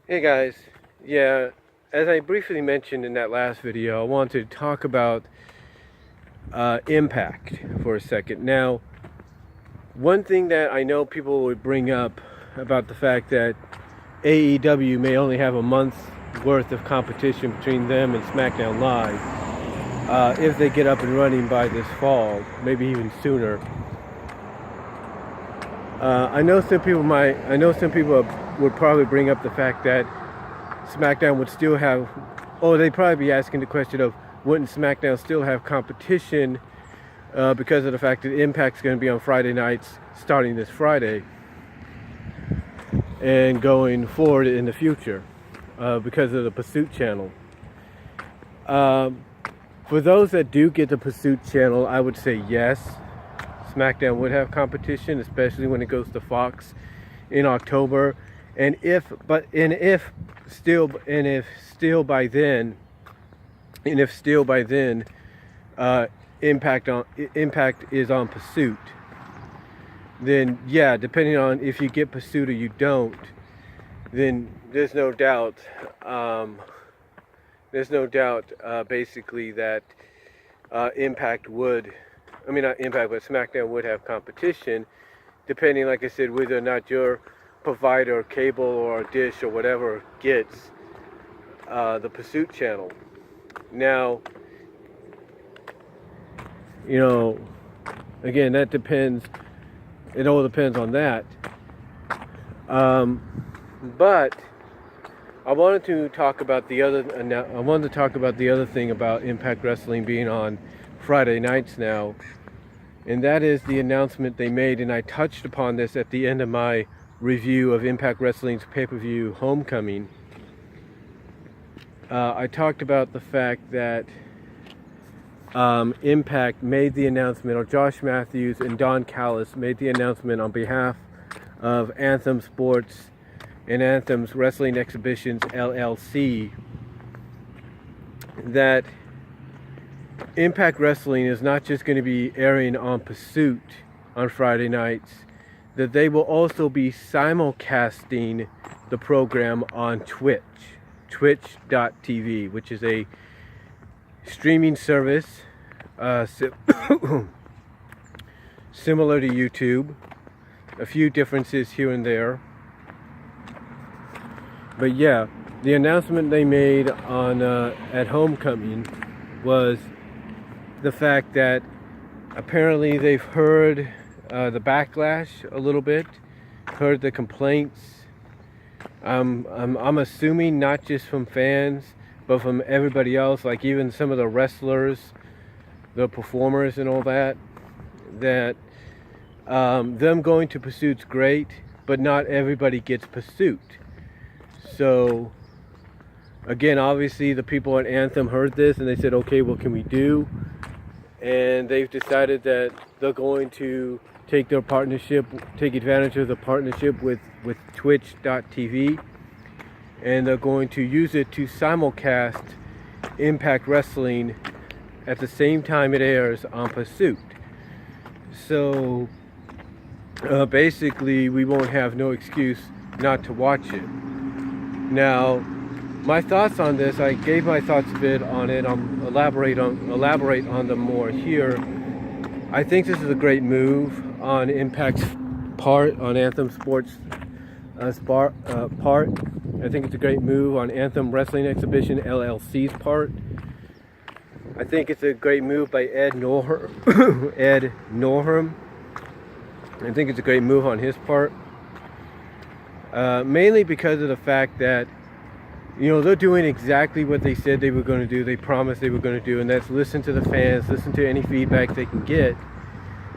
Hey guys, yeah, as I briefly mentioned in that last video, I wanted to talk about Impact for a second. Now, one thing that I know people would bring up about the fact that AEW may only have a month's worth of competition between them and SmackDown Live if they get up and running by this fall, maybe even sooner. I know some people would probably bring up the fact that SmackDown would still have, they'd probably be asking the question of, wouldn't SmackDown still have competition because of the fact that Impact's going to be on Friday nights starting this Friday and going forward in the future because of the Pursuit channel. For those that do get the Pursuit channel, I would say yes, SmackDown would have competition, especially when it goes to Fox in October. And if still by then Impact is on Pursuit, then yeah, depending on if you get Pursuit or you don't, then there's no doubt basically that Impact would, not Impact, but SmackDown would have competition, depending, like I said, whether or not your provider, cable or dish or whatever, gets the Pursuit channel. Now, again, that depends. It all depends on that. But I wanted to talk about the other thing about Impact Wrestling being on Friday nights now, and that is the announcement they made. And I touched upon this at the end of my review of Impact Wrestling's pay-per-view Homecoming. I talked about the fact that Impact made the announcement, or Josh Matthews and Don Callis made the announcement on behalf of Anthem Sports and Anthem's Wrestling Exhibitions LLC, that Impact Wrestling is not just going to be airing on Pursuit on Friday nights, that they will also be simulcasting the program on twitch.tv, which is a streaming service similar to YouTube. A few differences here and there. But yeah, the announcement they made on at Homecoming was the fact that apparently they've heard the backlash a little bit, heard the complaints. I'm assuming not just from fans, but from everybody else, like even some of the wrestlers, the performers and all that, that them going to Pursuit's great, but not everybody gets Pursuit. So again, obviously the people at Anthem heard this and they said, okay, what can we do? And they've decided that they're going to take advantage of the partnership with twitch.tv, and they're going to use it to simulcast Impact Wrestling at the same time it airs on Pursuit. So basically we won't have no excuse not to watch it. Now, my thoughts on this, I gave my thoughts a bit on it. I'll elaborate on them more here. I think this is a great move on Impact's part, on Anthem Sports' part. I think it's a great move on Anthem Wrestling Exhibition LLC's part. I think it's a great move by Ed Norham. I think it's a great move on his part. Mainly because of the fact that, they're doing exactly what they said they were going to do. They promised they were going to do, and that's listen to the fans, listen to any feedback they can get.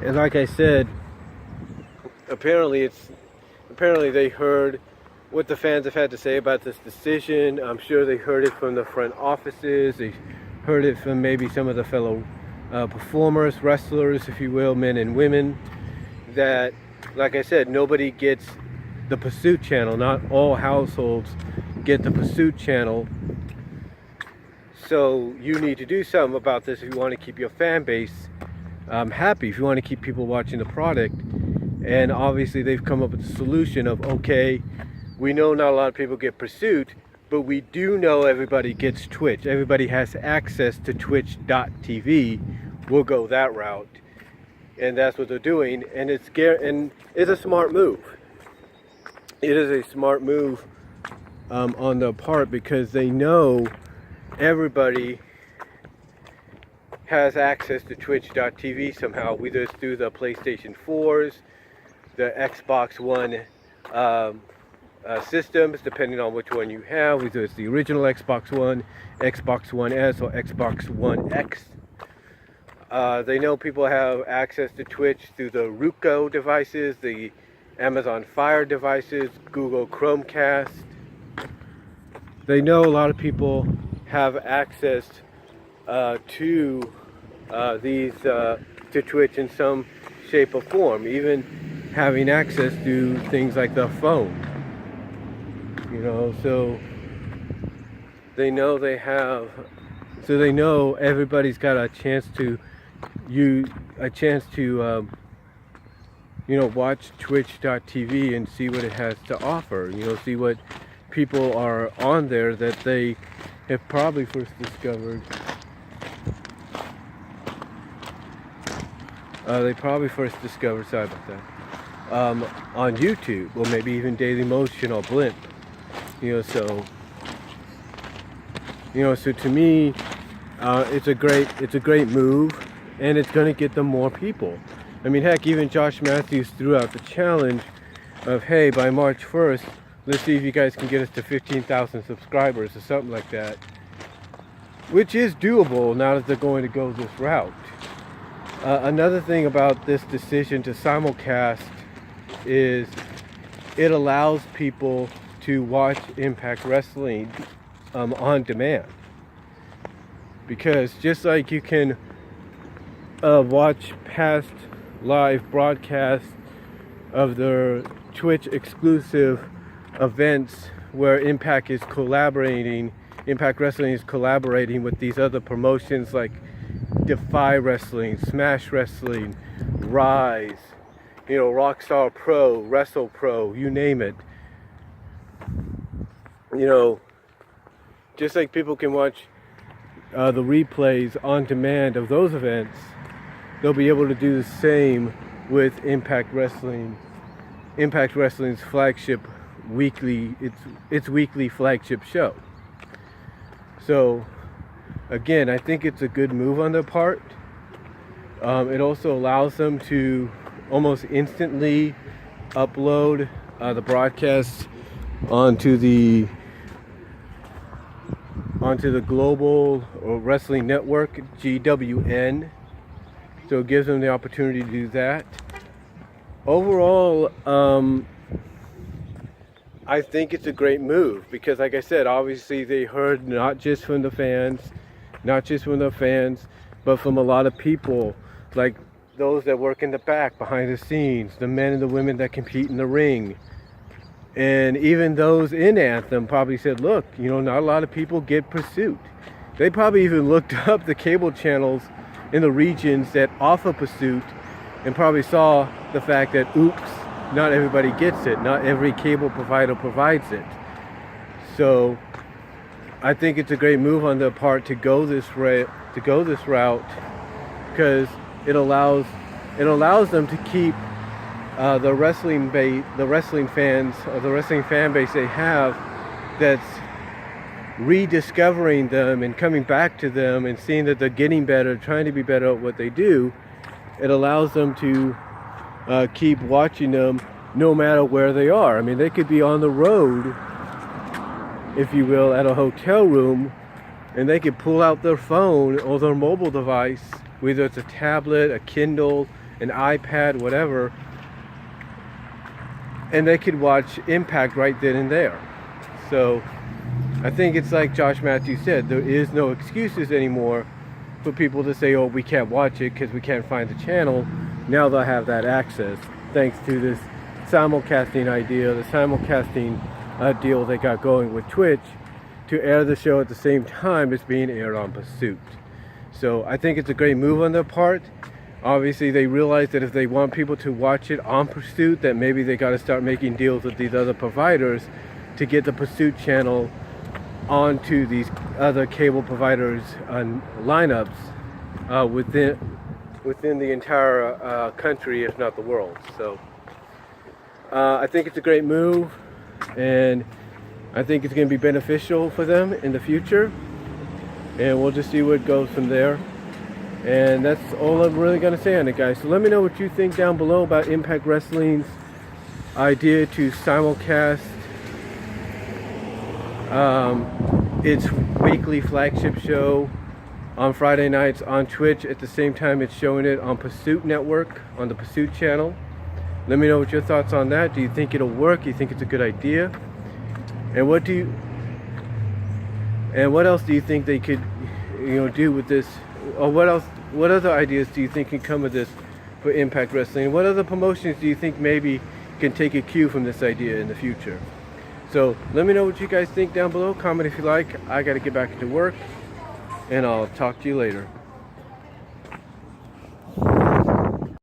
And like I said, apparently they heard what the fans have had to say about this decision. I'm sure they heard it from the front offices. They heard it from maybe some of the fellow performers, wrestlers, if you will, men and women, that, like I said, nobody gets the Pursuit channel. Not all households get the Pursuit channel. So you need to do something about this if you want to keep your fan base happy, if you want to keep people watching the product. And obviously they've come up with a solution of, okay, We know not a lot of people get Pursuit, but we do know everybody gets Twitch. Everybody has access to twitch.tv. We'll go that route. And that's what they're doing. And it's a smart move. It is a smart move on their part, because they know everybody has access to twitch.tv somehow, whether it's through the PlayStation 4s, the Xbox One systems, depending on which one you have, whether it's the original Xbox One, Xbox One S, or Xbox One X. They know people have access to Twitch through the Roku devices, the Amazon Fire devices, Google Chromecast. They know a lot of people have access to Twitch in some shape or form, even having access to things like the phone. So they know everybody's got a chance to watch twitch.tv and see what it has to offer, see what people are on there that they have probably first discovered. Sorry about that. On YouTube, or maybe even Dailymotion or Blimp. So to me, it's a great move, and it's going to get them more people. I mean, heck, even Josh Matthews threw out the challenge of, hey, by March 1st, let's see if you guys can get us to 15,000 subscribers or something like that, which is doable now that they're going to go this route. Another thing about this decision to simulcast is it allows people to watch Impact Wrestling on demand. Because just like you can watch past live broadcasts of their Twitch exclusive events where Impact Wrestling is collaborating with these other promotions like Defy Wrestling, Smash Wrestling, Rise, Rockstar Pro, Wrestle Pro, you name it. Just like people can watch the replays on demand of those events, they'll be able to do the same with Impact Wrestling. Impact Wrestling's flagship weekly, its weekly flagship show. So again, I think it's a good move on their part. It also allows them to almost instantly upload the broadcasts onto the Global Wrestling Network, GWN. So it gives them the opportunity to do that. Overall, I think it's a great move because, like I said, obviously they heard not just from the fans, but from a lot of people, like those that work in the back, behind the scenes, the men and the women that compete in the ring. And even those in Anthem probably said, look, not a lot of people get Pursuit. They probably even looked up the cable channels in the regions that offer Pursuit and probably saw the fact that, oops, not everybody gets it. Not every cable provider provides it. So I think it's a great move on their part to go this route because it allows them to keep the wrestling fans, or the wrestling fan base they have, that's rediscovering them and coming back to them and seeing that they're getting better, trying to be better at what they do. It allows them to keep watching them no matter where they are. I mean, they could be on the road, if you will, at a hotel room, and they could pull out their phone or their mobile device, whether it's a tablet, a Kindle, an iPad, whatever, and they could watch Impact right then and there. So I think it's like Josh Matthews said, there is no excuses anymore for people to say, oh, we can't watch it because we can't find the channel. Now they'll have that access thanks to this simulcasting idea, the simulcasting deal they got going with Twitch to air the show at the same time as being aired on Pursuit. So I think it's a great move on their part. Obviously they realize that if they want people to watch it on Pursuit, that maybe they got to start making deals with these other providers to get the Pursuit channel onto these other cable providers lineups within the entire country, if not the world. So I think it's a great move, and I think it's going to be beneficial for them in the future, and we'll just see where it goes from there. And that's all I'm really going to say on it, guys. So let me know what you think down below about Impact Wrestling's idea to simulcast its weekly flagship show on Friday nights on Twitch at the same time it's showing it on Pursuit Network, on the Pursuit channel. Let me know what your thoughts on that. Do you think it'll work? Do you think it's a good idea? And what else do you think they could, do with this? Or what other ideas do you think can come of this for Impact Wrestling? What other promotions do you think maybe can take a cue from this idea in the future? So let me know what you guys think down below. Comment if you like. I got to get back to work, and I'll talk to you later.